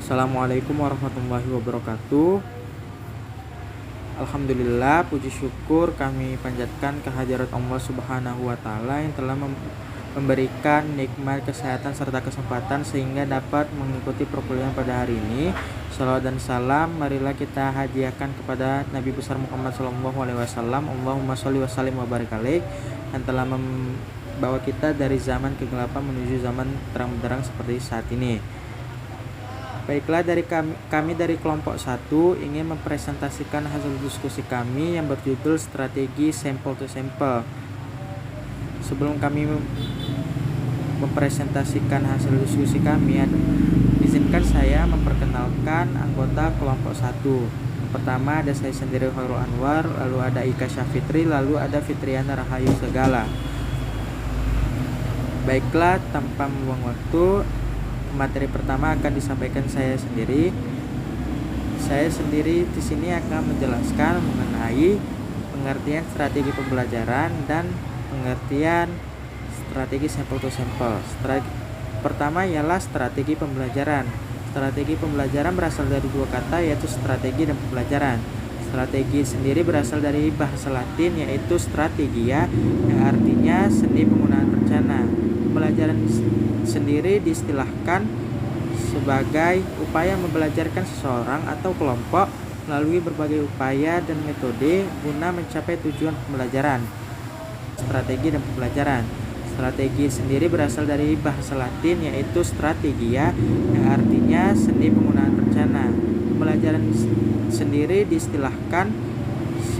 Assalamualaikum warahmatullahi wabarakatuh. Alhamdulillah, puji syukur kami panjatkan kehadirat Allah Subhanahu wa Ta'ala yang telah memberikan nikmat kesehatan serta kesempatan sehingga dapat mengikuti perkuliahan pada hari ini. Salawat dan salam marilah kita hadiahkan kepada Nabi besar Muhammad SAW. Allahumma sholli wa sallim wa barik alaih, yang telah membawa kita dari zaman kegelapan menuju zaman terang-benderang seperti saat ini. Baiklah, dari kami dari kelompok 1 ingin mempresentasikan hasil diskusi kami yang berjudul strategi sample to sample. Sebelum kami mempresentasikan hasil diskusi kami, izinkan saya memperkenalkan anggota kelompok 1. Yang pertama ada saya sendiri, Khairul Anwar, lalu ada Ika Syafitri, lalu ada Fitriana Rahayu Segala. Baiklah, tanpa membuang waktu, materi pertama akan disampaikan saya sendiri. Saya sendiri di sini akan menjelaskan mengenai pengertian strategi pembelajaran dan pengertian strategi sample to sample. Pertama ialah strategi pembelajaran. Strategi pembelajaran berasal dari dua kata, yaitu strategi dan pembelajaran. Strategi sendiri berasal dari bahasa Latin, yaitu strategia, yang artinya seni penggunaan rencana. Pembelajaran sendiri diistilahkan sebagai upaya membelajarkan seseorang atau kelompok melalui berbagai upaya dan metode guna mencapai tujuan pembelajaran. Strategi dan pembelajaran. Strategi sendiri berasal dari bahasa Latin, yaitu strategia, yang artinya seni penggunaan rencana. Pembelajaran sendiri diistilahkan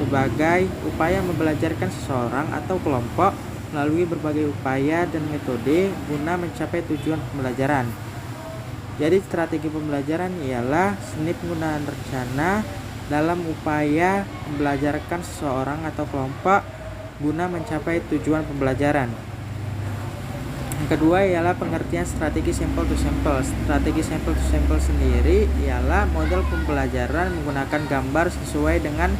sebagai upaya membelajarkan seseorang atau kelompok melalui berbagai upaya dan metode guna mencapai tujuan pembelajaran. Jadi strategi pembelajaran ialah seni penggunaan rencana dalam upaya membelajarkan seseorang atau kelompok guna mencapai tujuan pembelajaran. Yang kedua ialah pengertian strategi sample to sample. Strategi sample to sample sendiri ialah model pembelajaran menggunakan gambar sesuai dengan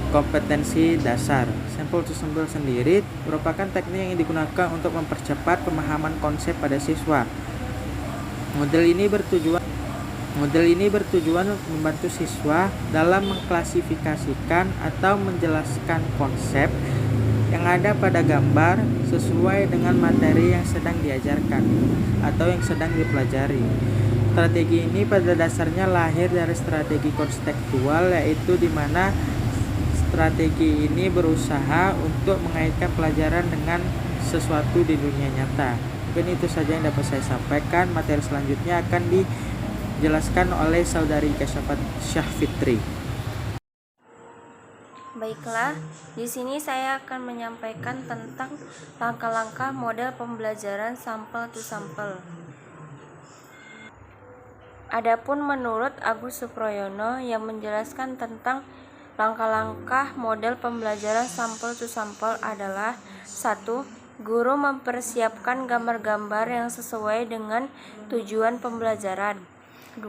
kompetensi dasar. Sample to sample sendiri merupakan teknik yang digunakan untuk mempercepat pemahaman konsep pada siswa. Model ini bertujuan membantu siswa dalam mengklasifikasikan atau menjelaskan konsep yang ada pada gambar sesuai dengan materi yang sedang diajarkan atau yang sedang dipelajari. Strategi ini pada dasarnya lahir dari strategi konseptual, yaitu di mana strategi ini berusaha untuk mengaitkan pelajaran dengan sesuatu di dunia nyata. Mungkin itu saja yang dapat saya sampaikan. Materi selanjutnya akan dijelaskan oleh saudari Ika Syafitri. Baiklah, di sini saya akan menyampaikan tentang langkah-langkah model pembelajaran sampel to sampel. Adapun menurut Agus Suproyono yang menjelaskan tentang langkah-langkah model pembelajaran sampel to sampel adalah 1. Guru mempersiapkan gambar-gambar yang sesuai dengan tujuan pembelajaran. 2.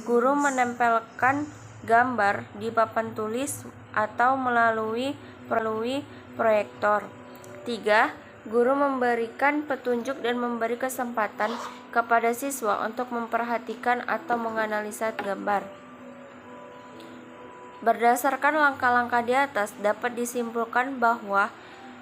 Guru menempelkan gambar di papan tulis atau melalui proyektor. 3. Guru memberikan petunjuk dan memberi kesempatan kepada siswa untuk memperhatikan atau menganalisa gambar. Berdasarkan langkah-langkah di atas, dapat disimpulkan bahwa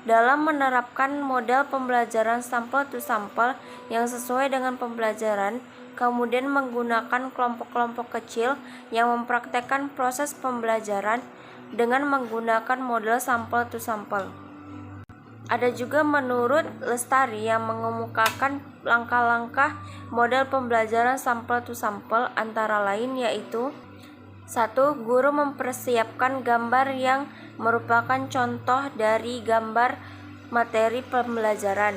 dalam menerapkan model pembelajaran sampel to sampel yang sesuai dengan pembelajaran, kemudian menggunakan kelompok-kelompok kecil yang mempraktekkan proses pembelajaran dengan menggunakan model sampel to sampel. Ada juga menurut Lestari yang mengemukakan langkah-langkah model pembelajaran sampel to sampel antara lain yaitu 1. Guru mempersiapkan gambar yang merupakan contoh dari gambar materi pembelajaran.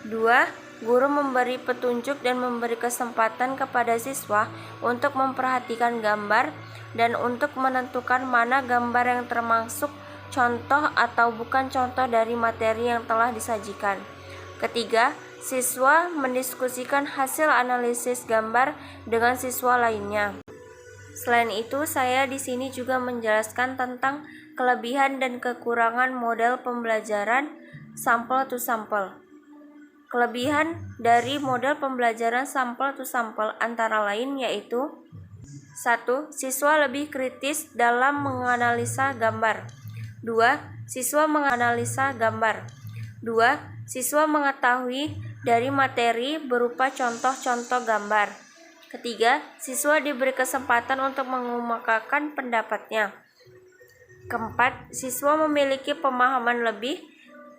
2. Guru memberi petunjuk dan memberi kesempatan kepada siswa untuk memperhatikan gambar dan untuk menentukan mana gambar yang termasuk contoh atau bukan contoh dari materi yang telah disajikan. Ketiga, siswa mendiskusikan hasil analisis gambar dengan siswa lainnya. Selain itu, saya di sini juga menjelaskan tentang kelebihan dan kekurangan model pembelajaran sampel to sampel. Kelebihan dari model pembelajaran sampel to sampel antara lain yaitu 1. Siswa lebih kritis dalam menganalisa gambar. 2. Siswa menganalisa gambar. 2. Siswa mengetahui dari materi berupa contoh-contoh gambar. Ketiga, siswa diberi kesempatan untuk mengemukakan pendapatnya. Keempat, siswa memiliki pemahaman lebih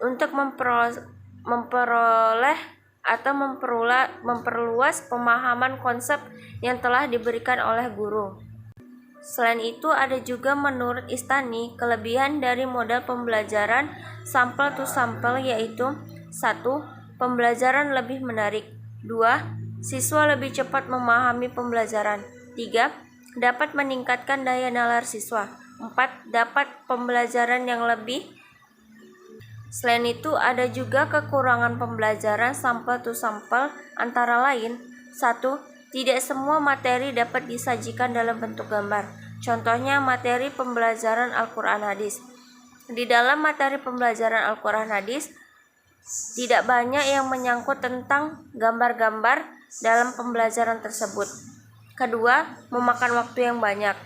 untuk memperoleh atau memperluas pemahaman konsep yang telah diberikan oleh guru. Selain itu, ada juga menurut Istani kelebihan dari model pembelajaran sampel to sampel yaitu 1. Pembelajaran lebih menarik. 2. Siswa lebih cepat memahami pembelajaran. 3. Dapat meningkatkan daya nalar siswa. 4. Dapat pembelajaran yang lebih. Selain itu, ada juga kekurangan pembelajaran sampel to sampel antara lain 1. Tidak semua materi dapat disajikan dalam bentuk gambar. Contohnya materi pembelajaran Al-Quran Hadis. Di dalam materi pembelajaran Al-Quran Hadis, tidak banyak yang menyangkut tentang gambar-gambar dalam pembelajaran tersebut. Kedua, memakan waktu yang banyak.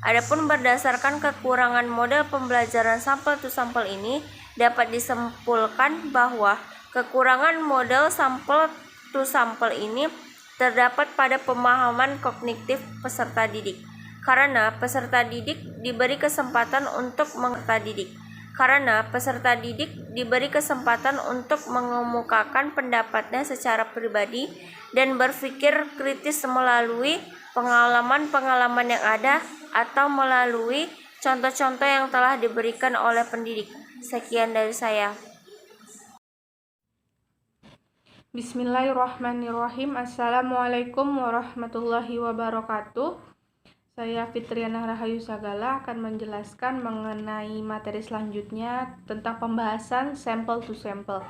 Adapun berdasarkan kekurangan model pembelajaran sampel to sampel ini, dapat disimpulkan bahwa kekurangan model sampel to sampel ini terdapat pada pemahaman kognitif peserta didik. Karena peserta didik diberi kesempatan untuk mengemukakan pendapatnya secara pribadi dan berpikir kritis melalui pengalaman-pengalaman yang ada atau melalui contoh-contoh yang telah diberikan oleh pendidik. Sekian dari saya. Bismillahirrahmanirrahim. Assalamualaikum warahmatullahi wabarakatuh. Saya Fitriana Rahayu Sagala akan menjelaskan mengenai materi selanjutnya tentang pembahasan sampel to sampel.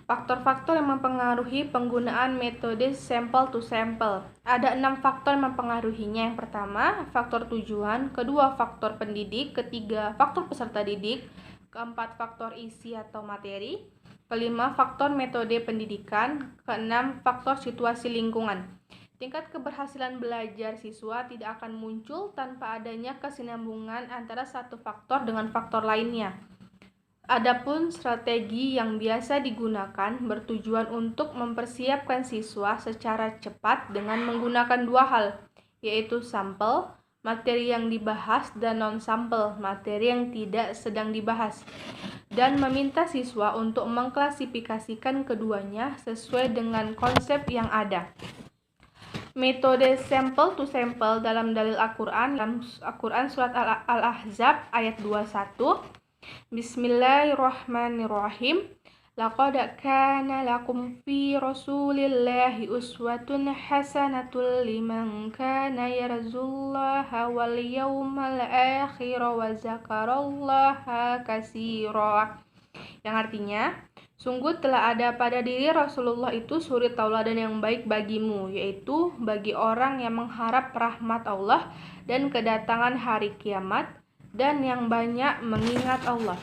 Faktor-faktor yang mempengaruhi penggunaan metode sampel to sampel. Ada 6 faktor yang mempengaruhinya. Yang pertama, faktor tujuan. Kedua, faktor pendidik. Ketiga, faktor peserta didik. Keempat, faktor isi atau materi. Kelima, faktor metode pendidikan. Keenam, faktor situasi lingkungan. Tingkat keberhasilan belajar siswa tidak akan muncul tanpa adanya kesinambungan antara satu faktor dengan faktor lainnya. Adapun strategi yang biasa digunakan bertujuan untuk mempersiapkan siswa secara cepat dengan menggunakan 2 hal, yaitu sampel, materi yang dibahas, dan non-sampel, materi yang tidak sedang dibahas, dan meminta siswa untuk mengklasifikasikan keduanya sesuai dengan konsep yang ada. Metode sampel to sampel dalam dalil Al-Quran, surat Al-Ahzab ayat 21. Bismillahirrahmanirrahim. Laqad kana lakum fi Rasulillahi uswatun hasanatun liman kana yarjullaha wal yawmal akhir wa zakarallaha katsira. Yang artinya, sungguh telah ada pada diri Rasulullah itu suri tauladan yang baik bagimu, yaitu bagi orang yang mengharap rahmat Allah dan kedatangan hari kiamat dan yang banyak mengingat Allah.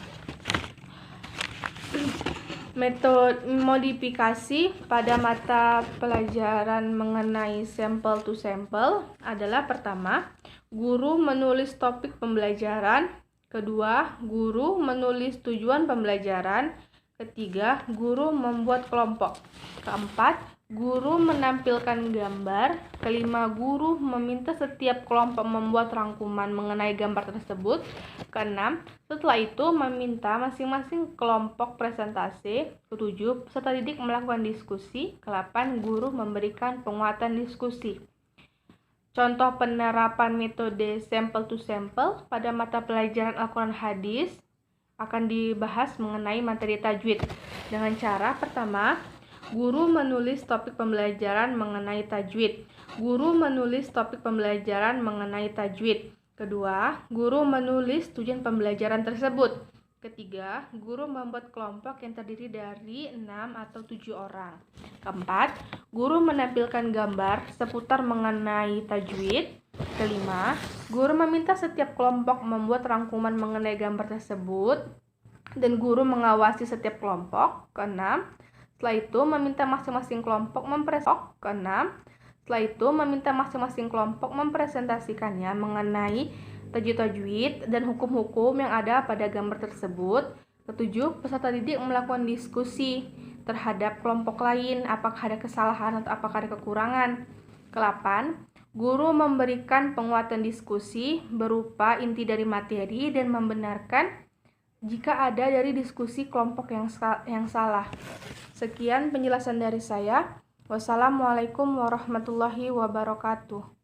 Metode modifikasi pada mata pelajaran mengenai sampel to sampel adalah pertama, guru menulis topik pembelajaran. Kedua, guru menulis tujuan pembelajaran. Ketiga, guru membuat kelompok. Keempat, guru menampilkan gambar. Kelima, guru meminta setiap kelompok membuat rangkuman mengenai gambar tersebut. Keenam, setelah itu meminta masing-masing kelompok presentasi. Ketujuh, peserta didik melakukan diskusi. Kedelapan, guru memberikan penguatan diskusi. Contoh penerapan metode sampel to sampel pada mata pelajaran Al-Quran Hadis akan dibahas mengenai materi tajwid dengan cara pertama, guru menulis topik pembelajaran mengenai tajwid. Guru menulis topik pembelajaran mengenai tajwid. Kedua, guru menulis tujuan pembelajaran tersebut. Ketiga, guru membuat kelompok yang terdiri dari 6 atau 7 orang. Keempat, guru menampilkan gambar seputar mengenai tajwid. Kelima, guru meminta setiap kelompok membuat rangkuman mengenai gambar tersebut dan guru mengawasi setiap kelompok. Keenam, Setelah itu meminta masing-masing kelompok mempresentasikannya mengenai tajwid dan hukum-hukum yang ada pada gambar tersebut. Ketujuh, peserta didik melakukan diskusi terhadap kelompok lain, apakah ada kesalahan atau apakah ada kekurangan. Ke-8, guru memberikan penguatan diskusi berupa inti dari materi dan membenarkan jika ada dari diskusi kelompok yang salah. Sekian penjelasan dari saya. Wassalamualaikum warahmatullahi wabarakatuh.